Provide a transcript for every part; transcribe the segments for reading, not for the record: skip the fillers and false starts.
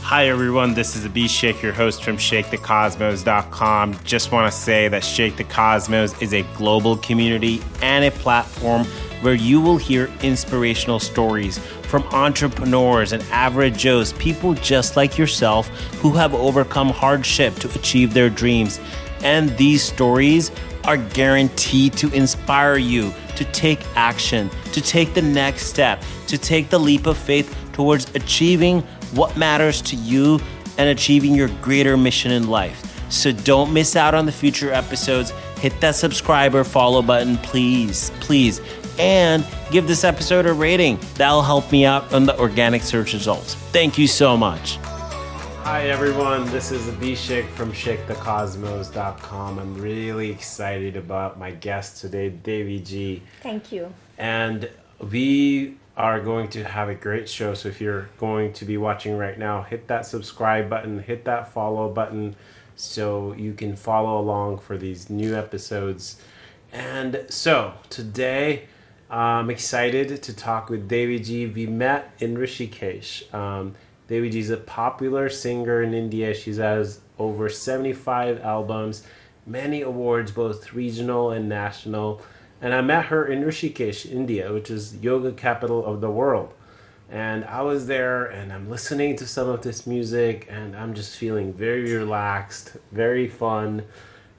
Hi everyone, this is Abhi Sheikh, your host from ShakeTheCosmos.com. Just want to say that Shake the Cosmos is a global community and a platform where you will hear inspirational stories from entrepreneurs and average Joes, people just like yourself who have overcome hardship to achieve their dreams. And these stories are guaranteed to inspire you to take action, to take the next step, to take the leap of faith towards achieving what matters to you and achieving your greater mission in life. So don't miss out on the future episodes. Hit that subscribe or follow button, please. And give this episode a rating. That'll help me out on the organic search results. Thank you so much. Hi everyone, this is Abhishek from ShakeTheCosmos.com. I'm really excited about my guest today, Devi Ji. Thank you. And we are going to have a great show. So if you're going to be watching right now, hit that subscribe button, hit that follow button so you can follow along for these new episodes. And so today I'm excited to talk with Devi Ji. We met in Rishikesh. Devi Ji is a popular singer in India. She has over 75 albums, many awards, both regional and national. And I met her in Rishikesh, India, which is yoga capital of the world. And I was there and I'm listening to some of this music and I'm just feeling very relaxed, very fun.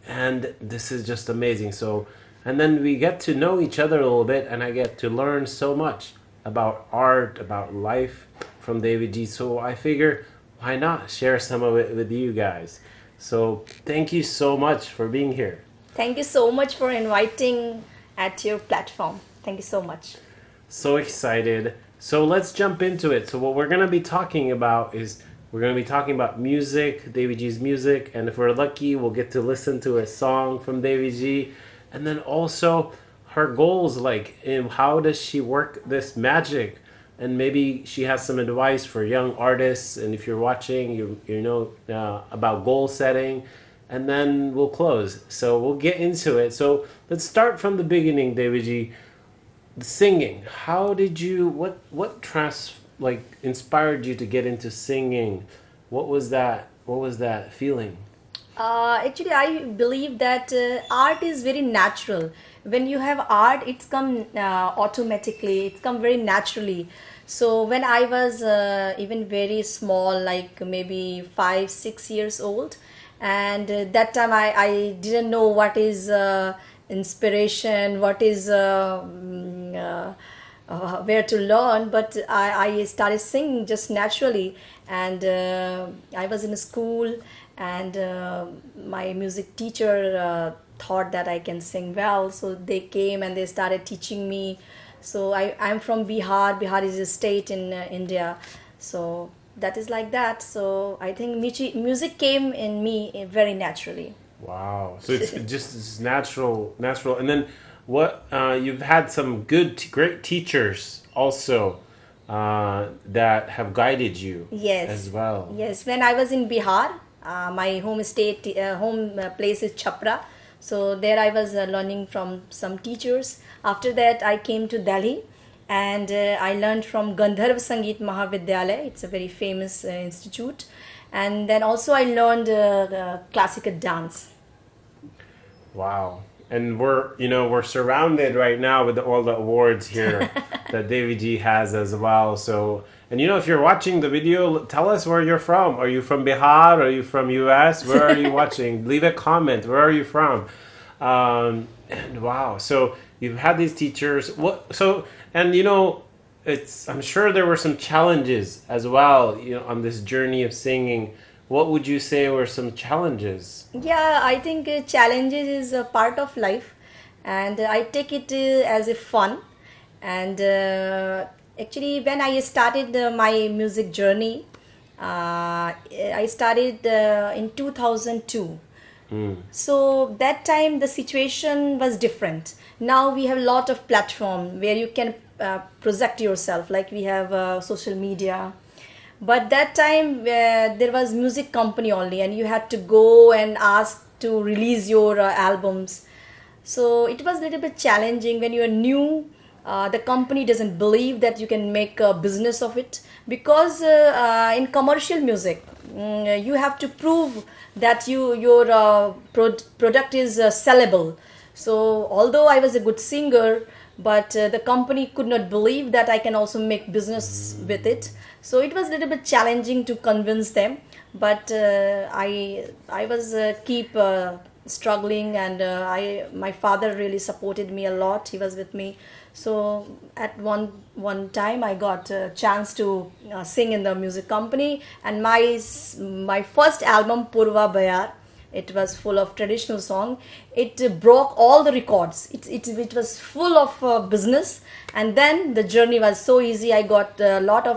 And this is just amazing. And then we get to know each other a little bit and I get to learn so much about art, about life from Devi Ji. So I figure, why not share some of it with you guys? So thank you so much for being here. Thank you so much for inviting at your platform. Thank you so much. So excited. So let's jump into it. So what we're going to be talking about is we're going to be talking about music, Devi Ji's music, and if we're lucky, we'll get to listen to a song from Devi Ji. And then also her goals, like how does she work this magic? And maybe she has some advice for young artists. And if you're watching, you know about goal setting. And then we'll close. So we'll get into it. So let's start from the beginning, Devi Ji. Singing. How did you? What inspired you to get into singing? What was that? What was that feeling? Actually, I believe that art is very natural. When you have art, it's come automatically. It's come very naturally. So when I was even very small, like maybe 5-6 years old, and that time I didn't know what is inspiration, what is where to learn, but I started singing just naturally. And I was in school and my music teacher thought that I can sing well, so they came and they started teaching me. So I'm from Bihar. Bihar is a state in India, so that is like that. So I think music came in me very naturally. Wow. So it's natural. And then what you've had some great teachers also that have guided you. Yes. As well. Yes. When I was in Bihar, my home place is Chhapra. So there I was learning from some teachers. After that I came to Delhi and I learned from Gandharv Sangeet Mahavidyalaya. It's a very famous institute. And then also I learned classical dance. Wow. And we're surrounded right now with all the awards here that Devi Ji has as well. So, and if you're watching the video, tell us where you're from. Are you from Bihar? Are you from US? Where are you watching? Leave a comment. Where are you from? And wow. So you've had these teachers. I'm sure there were some challenges as well, on this journey of singing. What would you say were some challenges? Yeah, I think challenges is a part of life, and I take it as a fun. And actually, when I started my music journey, I started in 2002. So that time the situation was different. Now we have a lot of platform where you can project yourself, like we have social media. But that time there was music company only, and you had to go and ask to release your albums. So it was a little bit challenging when you are new the company doesn't believe that you can make a business of it, because in commercial music you have to prove that your product is sellable. So although I was a good singer, but the company could not believe that I can also make business with it. So it was a little bit challenging to convince them, but I was keep struggling, and my father really supported me a lot. He was with me. So at one time I got a chance to sing in the music company, and my first album, Purva Bayar, it was full of traditional song. It broke all the records. It was full of business, and then the journey was so easy. I got a lot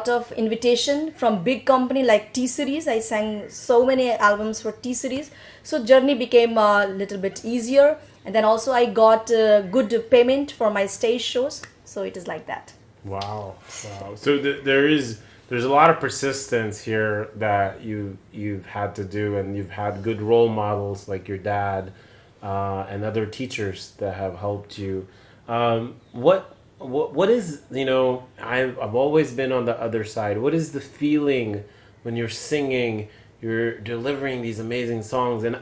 of invitation from big company like T Series. I sang so many albums for T Series, so journey became a little bit easier. And then also I got good payment for my stage shows. So it is like that. Wow. So there's a lot of persistence here that you've had to do, and you've had good role models like your dad and other teachers that have helped you. What is, I've always been on the other side. What is the feeling when you're singing, you're delivering these amazing songs, and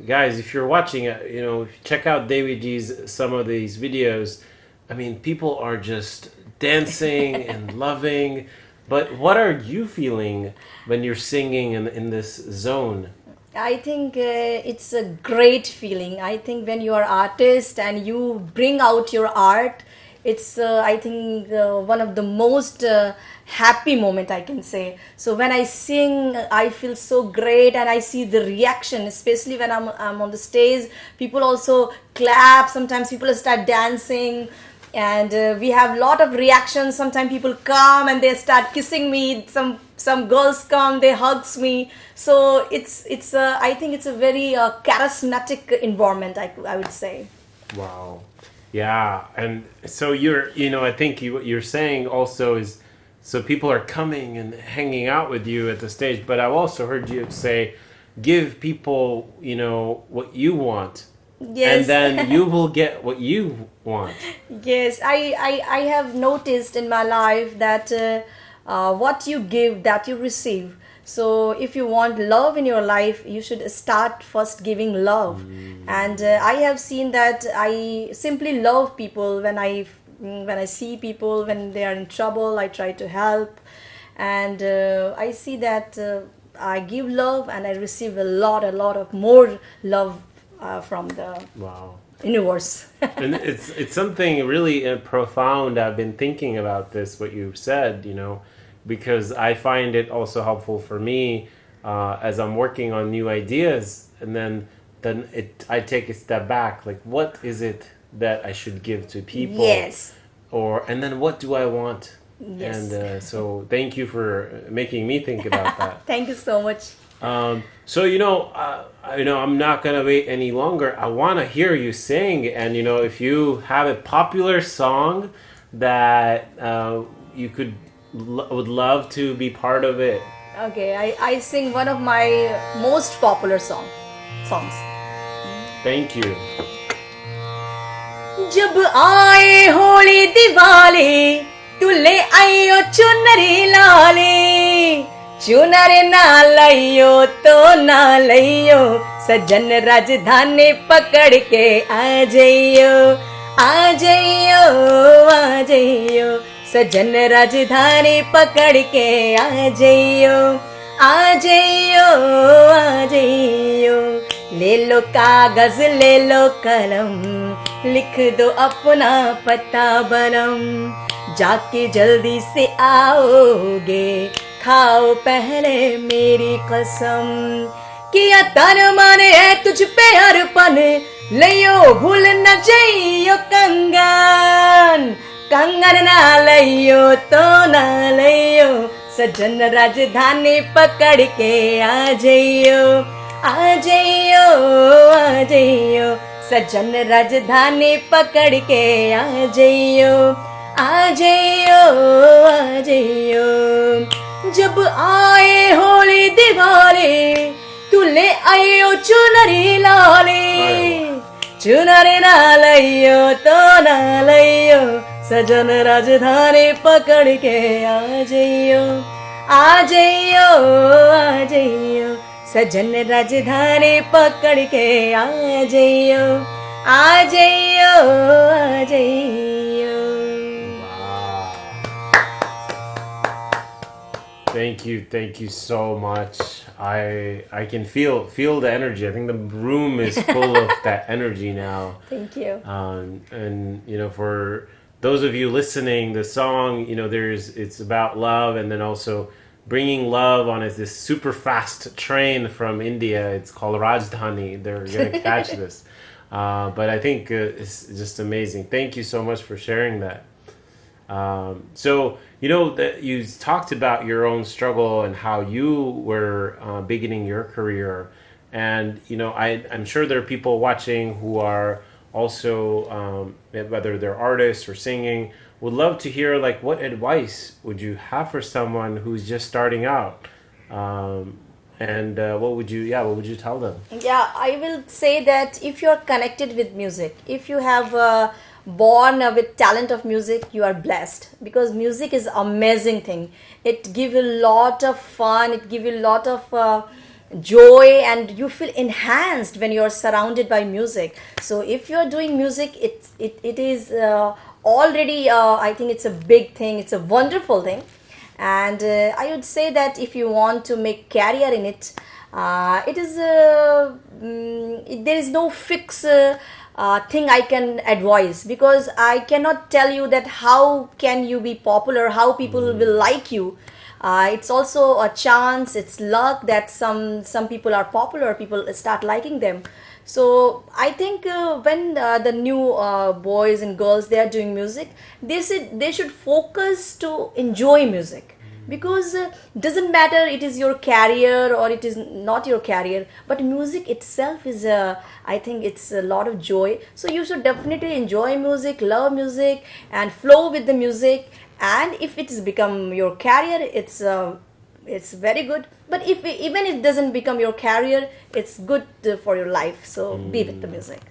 guys, if you're watching it, check out Devi Ji's some of these videos. I mean, people are just dancing and loving. But what are you feeling when you're singing in this zone? I think it's a great feeling. I think when you are artist and you bring out your art, it's I think one of the most happy moment, I can say. So when I sing, I feel so great, and I see the reaction, especially when I'm on the stage. People also clap. Sometimes people start dancing, and we have a lot of reactions. Sometimes people come and they start kissing me. Some girls come, they hugs me. So it's I think it's a very charismatic environment, I would say. Wow. Yeah. And so I think you're saying also is, so people are coming and hanging out with you at the stage, but I've also heard you say, give people, what you want. Yes. And then you will get what you want. Yes, I have noticed in my life that what you give, that you receive. So if you want love in your life, you should start first giving love. And I have seen that I simply love people. When I see people when they are in trouble, I try to help. And I see that I give love and I receive a lot of more love from the universe. And it's something really profound. I've been thinking about this, what you've said, because I find it also helpful for me as I'm working on new ideas, and then I take a step back, like, what is it that I should give to people? Yes. And then what do I want? Yes. And so thank you for making me think about that. Thank you so much. So I'm not gonna wait any longer. I want to hear you sing, and if you have a popular song that you would love to be part of it. Okay, I sing one of my most popular songs. Thank you. जब आए होली दिवाली, तू ले आइयो चुनरी लाली, चुनर ना लइयो तो ना लइयो, सजन राजधानी पकड़ के आ जाइयो, आ जाइयो, आ जाइयो, सजन राजधानी पकड़ के आ जाइयो, आ जाइयो, आ जाइयो, ले लो कागज ले लो कलम, लिख दो अपना पता बलम, जाके जल्दी से आओगे, खाओ पहले मेरी कसम, किया तन मन है तुझ पे अर्पण, लियो भूल न जाइयो कंगन, कंगन ना लियो तो ना लियो, सजन राजधानी पकड़ के आ जाइयो, आ जाइयो, आ जाइयो, सजन राजधानी पकड़ के आ जाइयो, आ जाइयो, आ जाइयो, जब आए होली दिवाली, तू ले आइयो चुनरी लाली, चुनरी ना लइयो तो ना लइयो सजन राजधानी पकड़ के आ जइयो आ जइयो आ जइयो सजन राजधानी पकड़ के आ जइयो आ जइयो आ जइयो. Thank you so much. I can feel the energy. I think the room is full of that energy now. Thank you. And you know, for those of you listening, the song, you know, it's about love, and then also bringing love on this super fast train from India. It's called Rajdhani. They're gonna catch this. But I think it's just amazing. Thank you so much for sharing that. So, you know, that you talked about your own struggle and how you were beginning your career. And, you know, I'm sure there are people watching who are also, whether they're artists or singing, would love to hear, like, what advice would you have for someone who's just starting out? And what would you tell them? Yeah, I will say that if you're connected with music, if you have born with talent of music, you are blessed, because music is amazing thing. It gives you a lot of fun, it gives you a lot of joy, and you feel enhanced when you're surrounded by music. So if you're doing music, it is already I think it's a big thing, it's a wonderful thing. And I would say that if you want to make career in it, it is there is no fix thing I can advise, because I cannot tell you that how can you be popular, how people will like you. It's also a chance, it's luck that some people are popular, people start liking them. So I think when the new boys and girls, they are doing music, they should focus to enjoy music, because doesn't matter it is your career or it is not your career, but music itself is I think it's a lot of joy. So you should definitely enjoy music, love music, and flow with the music. And if it's become your career, it's very good. But if even it doesn't become your career, it's good for your life. So be with the music.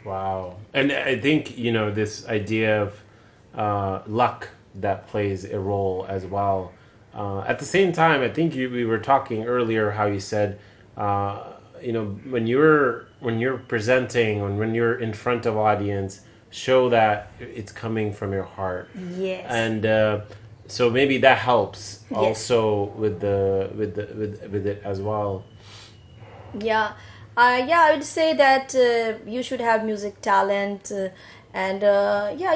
Wow. And I think, you know, this idea of luck that plays a role as well. At the same time, I think we were talking earlier how you said, you know, when you're presenting and when you're in front of audience, show that it's coming from your heart. Yes. And so maybe that helps Yes. also with it as well. Yeah, I would say that you should have music talent, and yeah,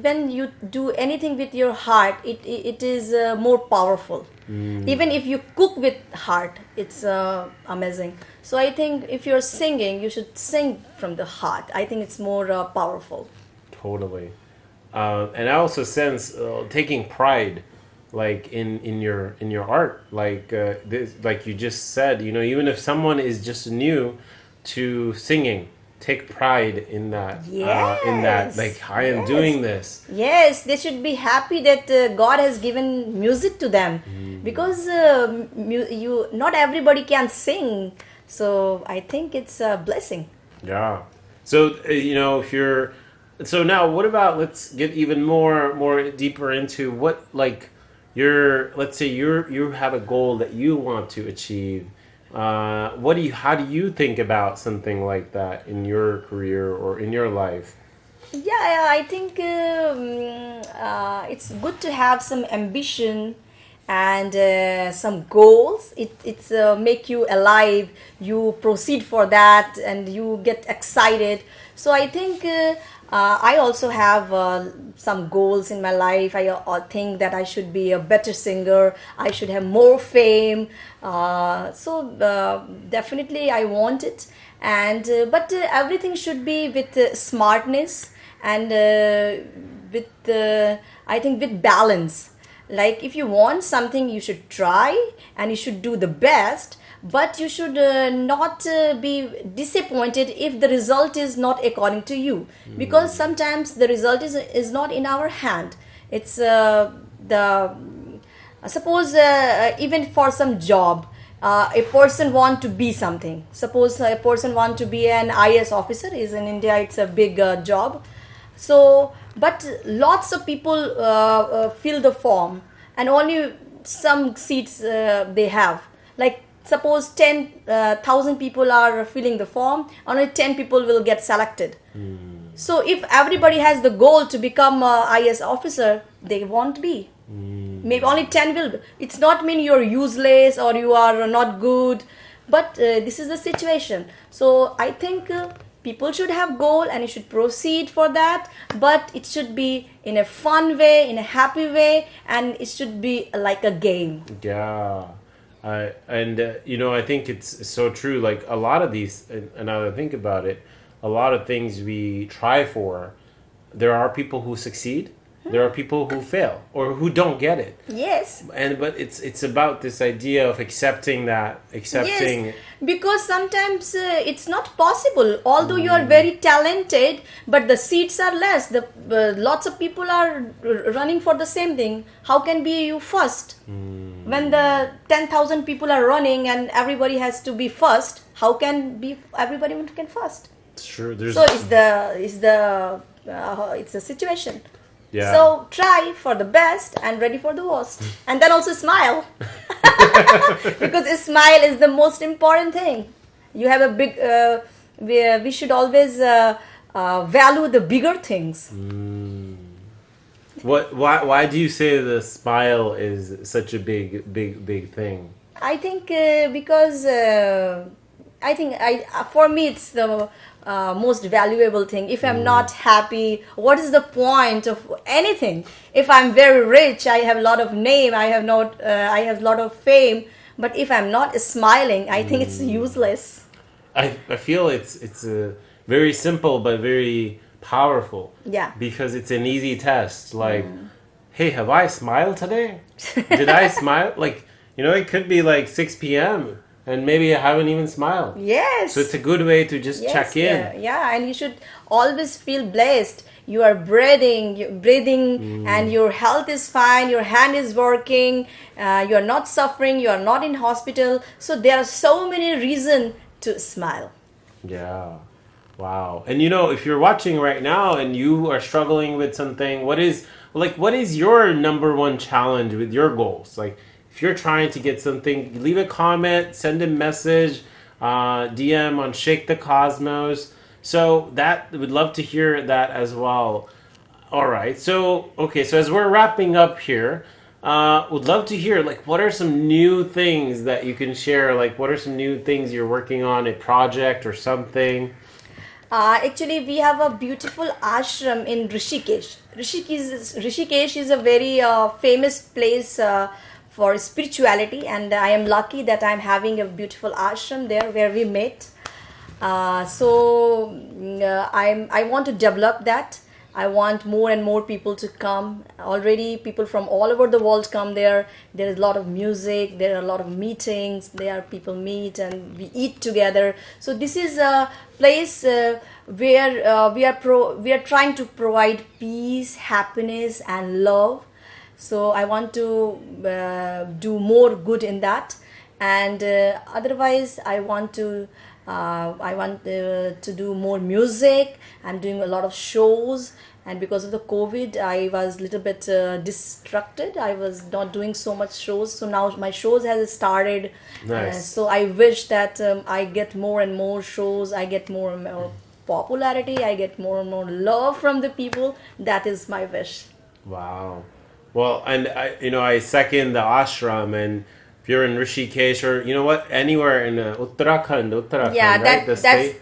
when you do anything with your heart, it is more powerful. Even if you cook with heart, it's amazing. So I think if you're singing, you should sing from the heart. I think it's more powerful. Totally. And I also sense taking pride, like in your art, like this, like you just said, you know, even if someone is just new to singing, take pride in that. In that, Yes. like, I am Yes. doing this. Yes, they should be happy that God has given music to them, because not everybody can sing. So I think it's a blessing. Yeah. So you know, if you're, so now what about, let's get even more deeper into what, like, let's say you have a goal that you want to achieve. How do you think about something like that in your career or in your life? Yeah, I think it's good to have some ambition and some goals. It's make you alive. You proceed for that, and you get excited. So I think I also have some goals in my life. I think that I should be a better singer. I should have more fame. So definitely I want it. And but everything should be with smartness and with I think with balance. Like if you want something, you should try and you should do the best, but you should not be disappointed if the result is not according to you, because sometimes the result is not in our hand. It's the suppose even for some job, a person want to be something. Suppose a person want to be an IS officer. Is in India, it's a big job. So, but lots of people fill the form, and only some seats they have. Like suppose 10,000 people are filling the form, only 10 people will get selected. So if everybody has the goal to become a IS officer, they won't be. Maybe only 10 will be. It's not mean you're useless or you are not good, but this is the situation. So I think people should have goal and you should proceed for that, but it should be in a fun way, in a happy way, and it should be like a game. Yeah. I think it's so true. Like a lot of these, and now that I think about it, a lot of things we try for, there are people who succeed, there are people who fail or who don't get it. Yes. But it's about this idea of accepting. Yes, because sometimes it's not possible. Although you are very talented, but the seats are less. The lots of people are running for the same thing. How can be you first? When the 10,000 people are running and everybody has to be first, how can be everybody can first? It's true. So it's the situation. Yeah. So try for the best and ready for the worst, and then also smile, because a smile is the most important thing. You have a big. We should always value the bigger things. Why do you say the smile is such a big thing? I think because for me it's the most valuable thing. If I'm not happy, what is the point of anything? If I'm very rich, I have a lot of name, I have a lot of fame, but if I'm not smiling, I think it's useless. I feel it's very simple but very powerful. Yeah. Because it's an easy test. Like, hey, have I smiled today? Did I smile? Like, it could be like 6 p.m. and maybe I haven't even smiled. Yes. So it's a good way to just check in. Yeah, and you should always feel blessed. You are breathing, and your health is fine, your hand is working, you are not suffering, you are not in hospital. So there are so many reasons to smile. Yeah. Wow. And if you're watching right now and you are struggling with something, what is your number one challenge with your goals? Like, if you're trying to get something, leave a comment, send a message, DM on Shake the Cosmos. So we'd love to hear that as well. All right. So as we're wrapping up here, would love to hear, like, what are some new things that you can share? Like, what are some new things you're working on, a project or something? Actually, we have a beautiful ashram in Rishikesh. Rishikesh is a very famous place for spirituality, and I am lucky that I'm having a beautiful ashram there where we met. I want to develop that. I want more and more people to come. Already people from all over the world come there. There is a lot of music, there are a lot of meetings, people meet and we eat together. So this is a place where we are trying to provide peace, happiness and love. So I want to do more good in that, and otherwise I want to do more music. I'm doing a lot of shows, and because of the COVID, I was a little bit distracted. I was not doing so much shows. So now my shows has started. Nice. So I wish that I get more and more shows. I get more and more popularity. I get more and more love from the people. That is my wish. Wow. Well, and I second the ashram, and if you're in Rishikesh or anywhere in Uttarakhand, Yeah, right?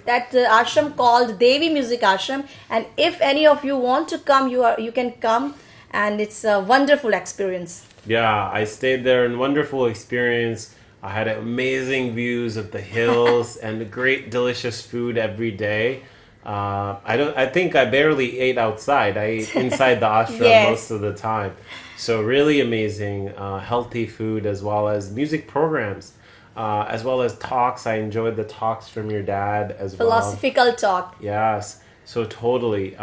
that ashram called Devi Music Ashram, and if any of you want to come, you can come, and it's a wonderful experience. Yeah, I stayed there, and wonderful experience. I had amazing views of the hills and great, delicious food every day. I think I barely ate outside. I ate inside the ashram Yes. most of the time. So really amazing, healthy food, as well as music programs, as well as talks. I enjoyed the talks from your dad as well. Philosophical talk. Yes. So totally.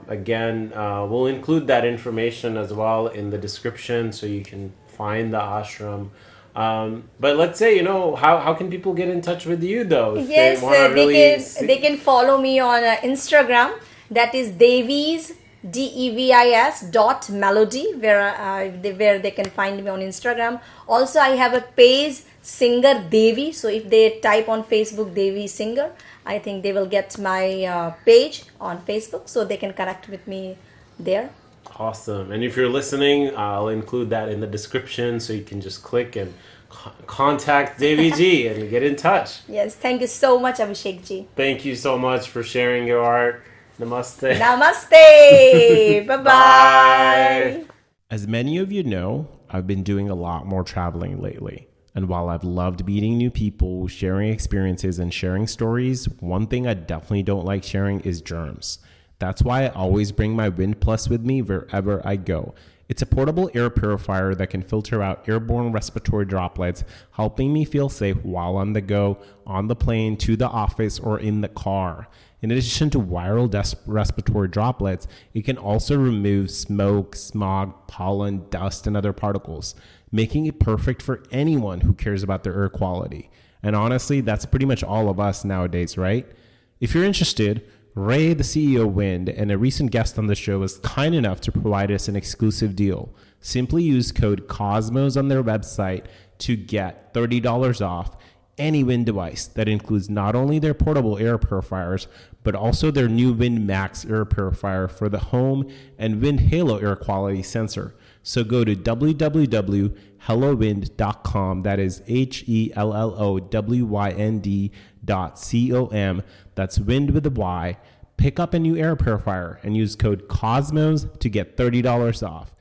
Again, we'll include that information as well in the description, so you can find the ashram. But let's say, how can people get in touch with you though? If Yes, they want to really they can follow me on Instagram. That is Devi's DEVIS dot melody, where they can find me on Instagram. Also, I have a page, Singer Devi. So if they type on Facebook Devi Singer, I think they will get my page on Facebook, so they can connect with me there. Awesome. And if you're listening, I'll include that in the description so you can just click and contact Devi Ji and get in touch. Yes, thank you so much, Abhishek ji. Thank you so much for sharing your art. Namaste. Namaste. Bye-bye. As many of you know, I've been doing a lot more traveling lately. And while I've loved meeting new people, sharing experiences, and sharing stories, one thing I definitely don't like sharing is germs. That's why I always bring my Wind Plus with me wherever I go. It's a portable air purifier that can filter out airborne respiratory droplets, helping me feel safe while on the go, on the plane, to the office, or in the car. In addition to viral respiratory droplets, it can also remove smoke, smog, pollen, dust, and other particles, making it perfect for anyone who cares about their air quality. And honestly, that's pretty much all of us nowadays, right? If you're interested, Ray, the CEO of Wind, and a recent guest on the show, was kind enough to provide us an exclusive deal. Simply use code COSMOS on their website to get $30 off any Wind device. That includes not only their portable air purifiers, but also their new Wind Max air purifier for the home and Wind Halo air quality sensor. So go to www.hellowind.com. That is HELLOWYND.com. That's Wind with a Y. Pick up a new air purifier and use code COSMOS to get $30 off.